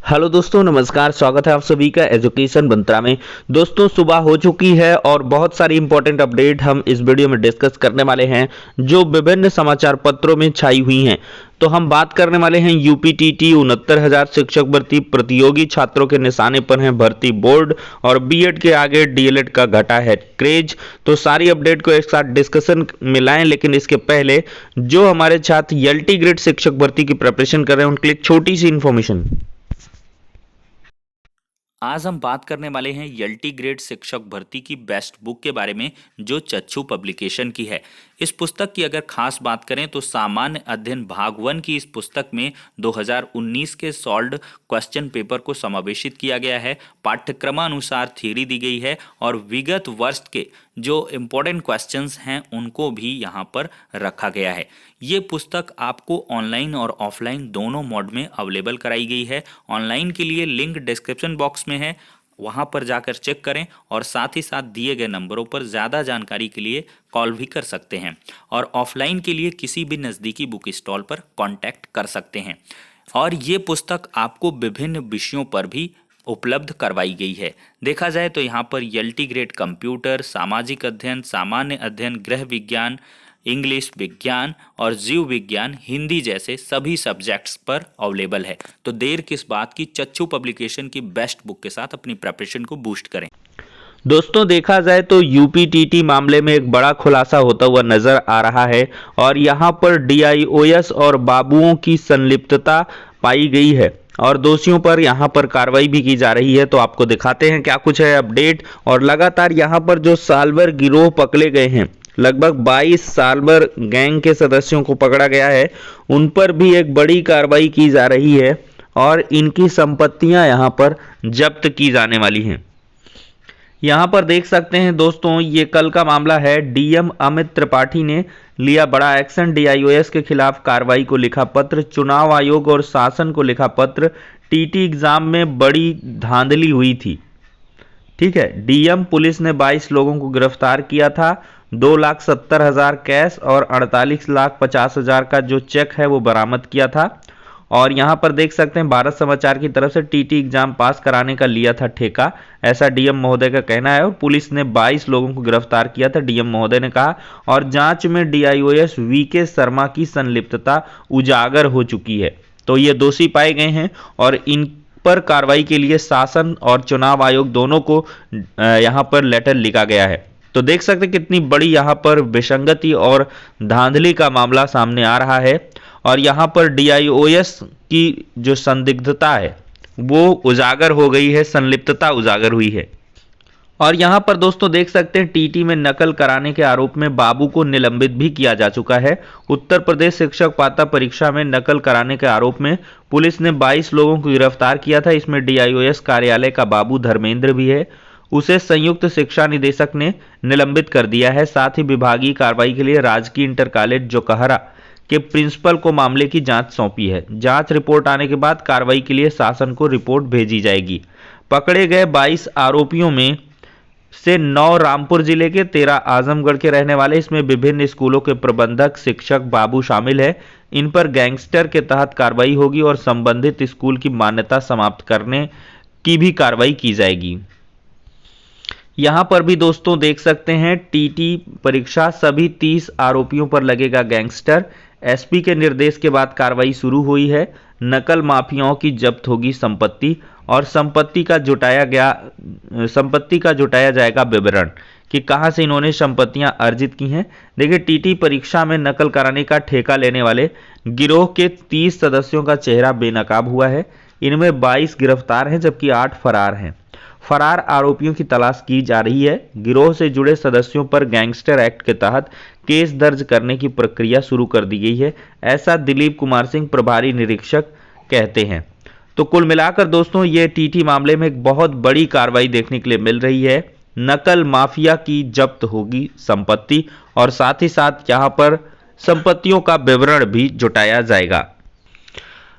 Hello दोस्तों, नमस्कार। स्वागत है आप सभी का एजुकेशन मंत्रा में। दोस्तों, सुबह हो चुकी है और बहुत सारी इंपॉर्टेंट अपडेट हम इस वीडियो में डिस्कस करने वाले हैं जो विभिन्न समाचार पत्रों में छाई हुई हैं। तो हम बात करने वाले हैं यूपीटीटी 69,000 शिक्षक भर्ती, प्रतियोगी छात्रों के निशाने पर है भर्ती बोर्ड और बीएड के आगे डीएलएड का घटा है क्रेज। तो सारी अपडेट को एक साथ डिस्कशन में लाएं, लेकिन इसके पहले जो हमारे छात्र एलटी ग्रेड शिक्षक भर्ती की प्रिपरेशन कर रहे हैं उनके लिए छोटी सी इन्फॉर्मेशन। आज हम बात करने वाले हैं एलटी ग्रेड शिक्षक भर्ती की बेस्ट बुक के बारे में जो चच्चू पब्लिकेशन की है। इस पुस्तक की अगर खास बात करें तो सामान्य अध्ययन भाग 1 की इस पुस्तक में 2019 के सॉल्व्ड क्वेश्चन पेपर को समावेशित किया गया है। पाठ्यक्रमानुसार थ्योरी दी गई है और विगत वर्ष के जो इम्पोर्टेंट क्वेश्चंस हैं उनको भी यहाँ पर रखा गया है। ये पुस्तक आपको ऑनलाइन और ऑफलाइन दोनों मोड में अवेलेबल कराई गई है। ऑनलाइन के लिए लिंक डिस्क्रिप्शन बॉक्स में है, वहाँ पर जाकर चेक करें और साथ ही साथ दिए गए नंबरों पर ज़्यादा जानकारी के लिए कॉल भी कर सकते हैं और ऑफलाइन के लिए किसी भी नज़दीकी बुक स्टॉल पर कांटेक्ट कर सकते हैं। और ये पुस्तक आपको विभिन्न विषयों पर भी उपलब्ध करवाई गई है। देखा जाए तो यहाँ पर एलटी ग्रेड कंप्यूटर, सामाजिक अध्ययन, सामान्य अध्ययन, गृह विज्ञान, इंग्लिश, विज्ञान और जीव विज्ञान, हिंदी जैसे सभी सब्जेक्ट्स पर अवेलेबल है। तो देर किस बात की, चच्चू पब्लिकेशन की बेस्ट बुक के साथ अपनी प्रिपरेशन को बूस्ट करें। दोस्तों, देखा जाए तो यूपीटीटी मामले में एक बड़ा खुलासा होता हुआ नजर आ रहा है और यहां पर डीआईओएस और बाबुओं की संलिप्तता पाई गई है और दोषियों पर यहां पर कार्रवाई भी की जा रही है। तो आपको दिखाते हैं क्या कुछ है अपडेट। और लगातार यहां पर जो सालभर गिरोह पकड़े गए हैं, लगभग 22 सालभर गैंग के सदस्यों को पकड़ा गया है, उन पर भी एक बड़ी कार्रवाई की जा रही है और इनकी संपत्तियां यहां पर जब्त की जाने वाली हैं। यहां पर देख सकते हैं दोस्तों, ये कल का मामला है। डीएम अमित त्रिपाठी ने लिया बड़ा एक्शन, डीआईओएस के खिलाफ कार्रवाई को लिखा पत्र, चुनाव आयोग और शासन को लिखा पत्र। टीटी एग्जाम में बड़ी धांधली हुई थी। ठीक है, डीएम पुलिस ने 22 लोगों को गिरफ्तार किया था। 2,70,000 कैश और 48,50,000 का जो चेक है वो बरामद किया था। और यहां पर देख सकते हैं भारत समाचार की तरफ से टीटी एग्जाम पास कराने का लिया था ठेका, ऐसा डीएम महोदय का कहना है। और पुलिस ने 22 लोगों को गिरफ्तार किया था, डीएम महोदय ने कहा। और जांच में डीआईओएस वीके शर्मा की संलिप्तता उजागर हो चुकी है। तो ये दोषी पाए गए हैं और इन पर कार्रवाई के लिए शासन और चुनाव आयोग दोनों को यहां पर लेटर लिखा गया है। तो देख सकते हैं कितनी बड़ी यहां पर विसंगति और धांधली का मामला सामने आ रहा है और यहां पर डीआईओएस की जो संदिग्धता है वो उजागर हो गई है, संलिप्तता उजागर हुई है। और यहां पर दोस्तों देख सकते हैं टीटी में नकल कराने के आरोप में बाबू को निलंबित भी किया जा चुका है। उत्तर प्रदेश शिक्षक पात्रता परीक्षा में नकल कराने के आरोप में पुलिस ने 22 लोगों को गिरफ्तार किया था। इसमें डीआईओएस कार्यालय का बाबू धर्मेंद्र भी है, उसे संयुक्त शिक्षा निदेशक ने निलंबित कर दिया है। साथ ही विभागीय कार्रवाई के लिए राजकीय इंटर कॉलेज जोकहरा के प्रिंसिपल को मामले की जांच सौंपी है। जांच रिपोर्ट आने के बाद कार्रवाई के लिए शासन को रिपोर्ट भेजी जाएगी। पकड़े गए 22 आरोपियों में से 9 रामपुर जिले के, 13 आजमगढ़ के रहने वाले। इसमें विभिन्न स्कूलों के प्रबंधक, शिक्षक, बाबू शामिल है। इन पर गैंगस्टर के तहत कार्रवाई होगी और संबंधित स्कूल की मान्यता समाप्त करने की भी कार्रवाई की जाएगी। यहां पर भी दोस्तों देख सकते हैं टीटी परीक्षा, सभी 30 आरोपियों पर लगेगा गैंगस्टर। एसपी के निर्देश के बाद कार्रवाई शुरू हुई है। नकल माफियाओं की जब्त होगी संपत्ति और संपत्ति का जुटाया जाएगा विवरण कि कहां से इन्होंने संपत्तियां अर्जित की हैं। देखिए, टीटी परीक्षा में नकल कराने का ठेका लेने वाले गिरोह के 30 सदस्यों का चेहरा बेनकाब हुआ है। इनमें 22 गिरफ्तार हैं जबकि 8 फरार हैं। फरार आरोपियों की तलाश की जा रही है। गिरोह से जुड़े सदस्यों पर गैंगस्टर एक्ट के तहत केस दर्ज करने की प्रक्रिया शुरू कर दी गई है, ऐसा दिलीप कुमार सिंह, प्रभारी निरीक्षक, कहते हैं। तो कुल मिलाकर दोस्तों ये टीटी मामले में एक बहुत बड़ी कार्रवाई देखने के लिए मिल रही है। नकल माफिया की जब्त होगी संपत्ति और साथ ही साथ यहां पर संपत्तियों का विवरण भी जुटाया जाएगा।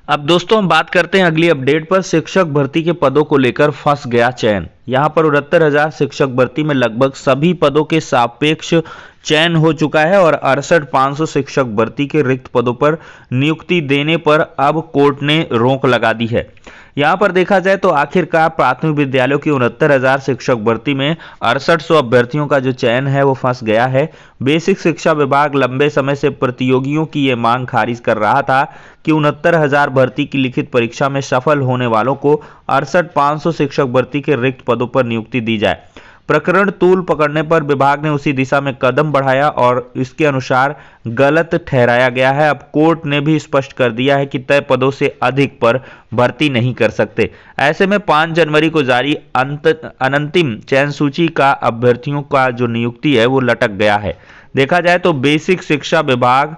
अब दोस्तों हम बात करते हैं अगली अपडेट पर। शिक्षक भर्ती के पदों को लेकर फंस गया चयन। यहां पर 69,000 शिक्षक भर्ती में लगभग सभी पदों के सापेक्ष चयन हो चुका है और 68,500 शिक्षक भर्ती के रिक्त पदों पर नियुक्ति देने पर अब कोर्ट ने रोक लगा दी है। यहाँ पर देखा जाए तो आखिरकार प्राथमिक विद्यालयों की 69,000 शिक्षक भर्ती में 6800 अभ्यर्थियों का जो चयन है वो फंस गया है। बेसिक शिक्षा विभाग लंबे समय से प्रतियोगियों की ये मांग खारिज कर रहा था कि 69,000 भर्ती की लिखित परीक्षा में सफल होने वालों को 68,500 शिक्षक भर्ती के रिक्त पदों पर नियुक्ति दी जाए। प्रकरण तूल पकड़ने पर विभाग ने उसी दिशा में कदम बढ़ाया और इसके अनुसार गलत ठहराया गया है। अब कोर्ट ने भी स्पष्ट कर दिया है कि तय पदों से अधिक पर भर्ती नहीं कर सकते। ऐसे में 5 जनवरी को जारी अंतिम चयन सूची का अभ्यर्थियों का जो नियुक्ति है वो लटक गया है। देखा जाए तो बेसिक शिक्षा विभाग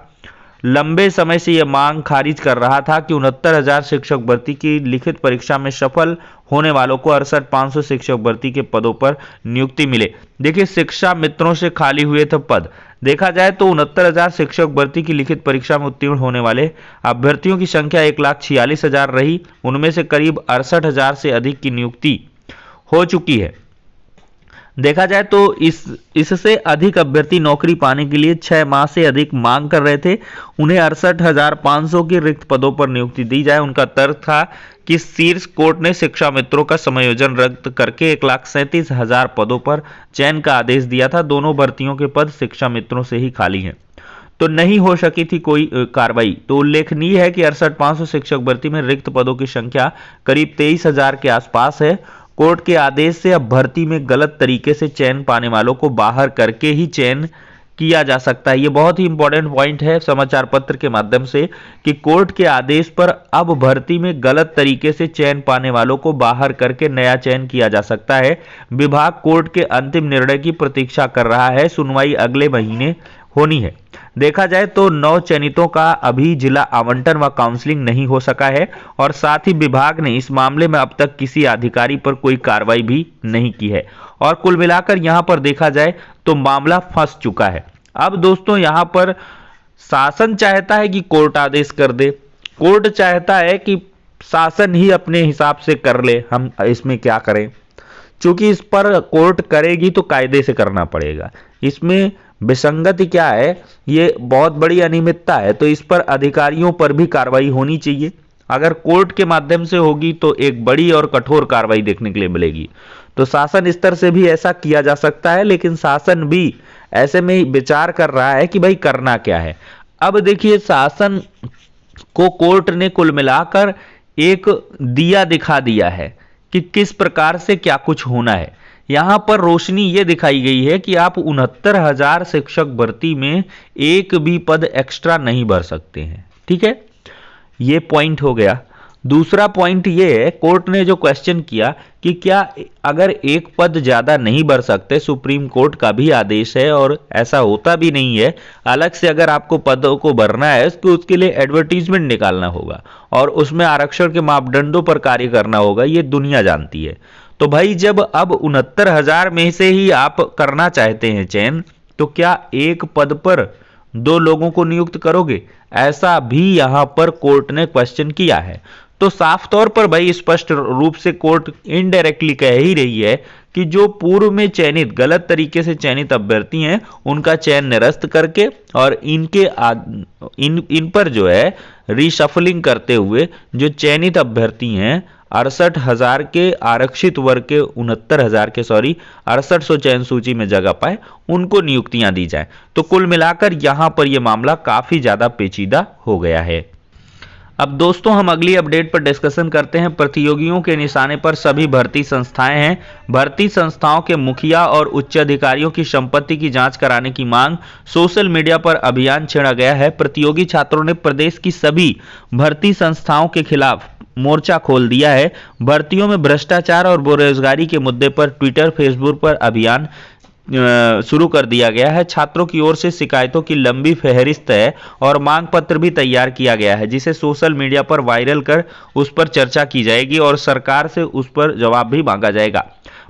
लंबे समय से यह मांग खारिज कर रहा था कि 69,000 शिक्षक भर्ती की लिखित परीक्षा में सफल होने वालों को 68,500 शिक्षक भर्ती के पदों पर नियुक्ति मिले। देखिए, शिक्षा मित्रों से खाली हुए थे पद। देखा जाए तो 69,000 शिक्षक भर्ती की लिखित परीक्षा में उत्तीर्ण होने वाले अभ्यर्थियों की संख्या 1,46,000 रही। उनमें से करीब 68,000 से अधिक की नियुक्ति हो चुकी है। देखा जाए तो इससे अधिक अभ्यर्थी नौकरी पाने के लिए 6 माह से अधिक मांग कर रहे थे। उन्हें 68,500 के रिक्त पदों पर नियुक्ति दी जाए। उनका तर्क था कि शीर्ष कोर्ट ने शिक्षा मित्रों का समायोजन रद्द करके 1,37,000 पदों पर चयन का आदेश दिया था। दोनों भर्तियों के पद शिक्षा मित्रों से ही खाली हैं, तो नहीं हो सकी थी कोई कार्रवाई। तो उल्लेखनीय है कि 68,500 शिक्षक भर्ती में रिक्त पदों की संख्या करीब 23,000 के आसपास है। कोर्ट के आदेश से अब भर्ती में गलत तरीके से चयन पाने वालों को बाहर करके ही चयन किया जा सकता है। ये बहुत ही इंपॉर्टेंट पॉइंट है समाचार पत्र के माध्यम से कि कोर्ट के आदेश पर अब भर्ती में गलत तरीके से चयन पाने वालों को बाहर करके नया चयन किया जा सकता है। विभाग कोर्ट के अंतिम निर्णय की प्रतीक्षा कर रहा है। सुनवाई अगले महीने होनी है। देखा जाए तो 9 चयनितों का अभी जिला आवंटन व काउंसलिंग नहीं हो सका है और साथ ही विभाग ने इस मामले में अब तक किसी अधिकारी पर कोई कार्रवाई भी नहीं की है और कुल मिलाकर यहां पर देखा जाए तो मामला फंस चुका है। अब दोस्तों यहां पर शासन चाहता है कि कोर्ट आदेश कर दे, कोर्ट चाहता है कि शासन ही अपने हिसाब से कर ले, हम इसमें क्या करें। चूंकि इस पर कोर्ट करेगी तो कायदे से करना पड़ेगा। इसमें विसंगति क्या है, ये बहुत बड़ी अनियमितता है, तो इस पर अधिकारियों पर भी कार्रवाई होनी चाहिए। अगर कोर्ट के माध्यम से होगी तो एक बड़ी और कठोर कार्रवाई देखने के लिए मिलेगी। तो शासन स्तर से भी ऐसा किया जा सकता है, लेकिन शासन भी ऐसे में विचार कर रहा है कि भाई करना क्या है। अब देखिए, शासन को कोर्ट ने कुल मिलाकर एक दिया दिखा दिया है कि किस प्रकार से क्या कुछ होना है। यहां पर रोशनी ये दिखाई गई है कि आप 69,000 शिक्षक भर्ती में एक भी पद एक्स्ट्रा नहीं भर सकते हैं। ठीक है, ये पॉइंट हो गया। दूसरा पॉइंट ये है, कोर्ट ने जो क्वेश्चन किया कि क्या अगर एक पद ज्यादा नहीं भर सकते, सुप्रीम कोर्ट का भी आदेश है और ऐसा होता भी नहीं है, अलग से अगर आपको पदों को भरना है तो उसके लिए एडवर्टीजमेंट निकालना होगा और उसमें आरक्षण के मापदंडों पर कार्य करना होगा, ये दुनिया जानती है। तो भाई जब अब 69,000 में से ही आप करना चाहते हैं चयन, तो क्या एक पद पर 2 लोगों को नियुक्त करोगे? ऐसा भी यहां पर कोर्ट ने क्वेश्चन किया है। तो साफ तौर पर भाई स्पष्ट रूप से कोर्ट इनडायरेक्टली कह ही रही है कि जो पूर्व में चयनित गलत तरीके से चयनित अभ्यर्थी हैं उनका चयन निरस्त करके और इन पर जो है रीशफलिंग करते हुए जो चयनित अभ्यर्थी हैं 68,000 के आरक्षित वर्ग के 6800 चयन सूची में जगह पाए, उनको नियुक्तियां दी जाए। तो कुल मिलाकर यहां पर यह मामला काफी ज्यादा पेचीदा हो गया है। अब दोस्तों हम अगली अपडेट पर डिस्कशन करते हैं। प्रतियोगियों के निशाने पर सभी भर्ती संस्थाएं हैं। भर्ती संस्थाओं के मुखिया और उच्च अधिकारियों की संपत्ति की जांच कराने की मांग, सोशल मीडिया पर अभियान छेड़ा गया है। प्रतियोगी छात्रों ने प्रदेश की सभी भर्ती संस्थाओं के खिलाफ मोर्चा खोल दिया है। भर्तियों में भ्रष्टाचार और बेरोजगारी के मुद्दे पर ट्विटर, फेसबुक पर अभियान शुरू कर दिया गया है। छात्रों की ओर से शिकायतों की लंबी फहरिस्त है और मांग पत्र भी तैयार किया गया है, जिसे सोशल मीडिया पर वायरल कर उस पर चर्चा की जाएगी और सरकार से उस पर जवाब भी मांगा जाएगा।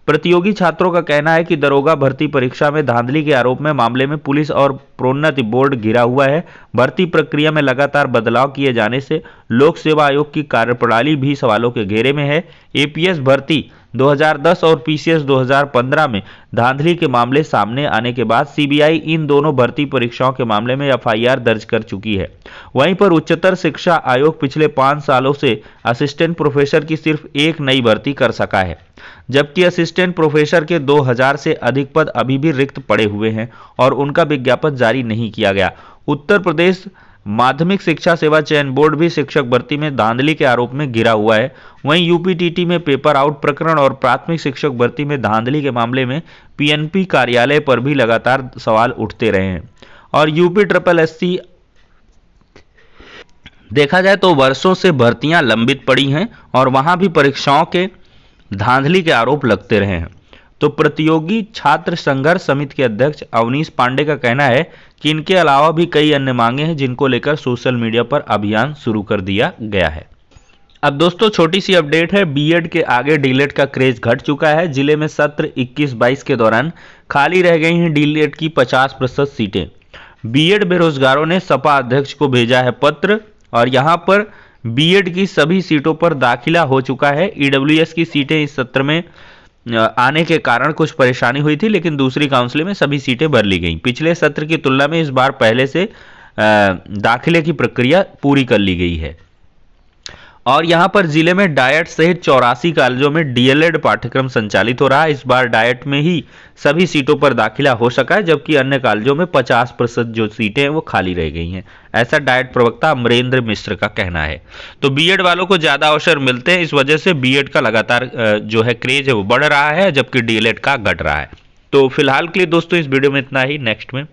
प्रतियोगी छात्रों का कहना है कि दरोगा भर्ती परीक्षा में धांधली के आरोप में मामले में पुलिस और प्रोन्नति बोर्ड घिरा हुआ है। भर्ती प्रक्रिया में लगातार बदलाव किए जाने से लोक सेवा आयोग की कार्यप्रणाली भी सवालों के घेरे में है। एपीएस भर्ती 2010 और पीसीएस 2015 में धांधली के मामले सामने आने के बाद सीबीआई इन दोनों भर्ती परीक्षाओं के मामले में एफआईआर दर्ज कर चुकी है। वहीं पर उच्चतर शिक्षा आयोग पिछले 5 सालों से असिस्टेंट प्रोफेसर की सिर्फ एक नई भर्ती कर सका है, जबकि असिस्टेंट प्रोफेसर के 2000 से अधिक पद अभी भी रिक्त पड़े हुए हैं और उनका विज्ञापन जारी नहीं किया गया। उत्तर प्रदेश माध्यमिक शिक्षा सेवा चयन बोर्ड भी शिक्षक भर्ती में धांधली के आरोप में घिरा हुआ है। वहीं यूपीटीटी में पेपर आउट प्रकरण और प्राथमिक शिक्षक भर्ती में धांधली के मामले में पीएनपी कार्यालय पर भी लगातार सवाल उठते रहे हैं। और यूपी ट्रिपल एससी देखा जाए तो वर्षों से भर्तियां लंबित पड़ी हैं और वहां भी परीक्षाओं के धांधली के आरोप लगते रहे हैं। तो प्रतियोगी छात्र संघर्ष समिति के अध्यक्ष अवनीश पांडे का कहना है कि इनके अलावा भी कई अन्य मांगे हैं जिनको लेकर सोशल मीडिया पर अभियान शुरू कर दिया गया है। अब दोस्तों छोटी सी अपडेट है, बीएड के आगे डीएलएड का क्रेज घट चुका है। जिले में सत्र 21-22 के दौरान खाली रह गई हैं डीएलएड की 50% सीटें। बीएड बेरोजगारों ने सपा अध्यक्ष को भेजा है पत्र और यहां पर बीएड की सभी सीटों पर दाखिला हो चुका है। ईडब्ल्यूएस की सीटें इस सत्र में आने के कारण कुछ परेशानी हुई थी, लेकिन दूसरी काउंसिल में सभी सीटें भर ली गई। पिछले सत्र की तुलना में इस बार पहले से दाखिले की प्रक्रिया पूरी कर ली गई है। और यहां पर जिले में डायट सहित 84 कॉलेजों में डीएलएड पाठ्यक्रम संचालित हो रहा है। इस बार डायट में ही सभी सीटों पर दाखिला हो सका है, जबकि अन्य कॉलेजों में 50% जो सीटें हैं वो खाली रह गई हैं। ऐसा डायट प्रवक्ता अमरेंद्र मिश्र का कहना है। तो बीएड वालों को ज्यादा अवसर मिलते हैं, इस वजह से बीएड का लगातार जो है क्रेज है वो बढ़ रहा है, जबकि डीएलएड का घट रहा है। तो फिलहाल के लिए दोस्तों इस वीडियो में इतना ही। नेक्स्ट में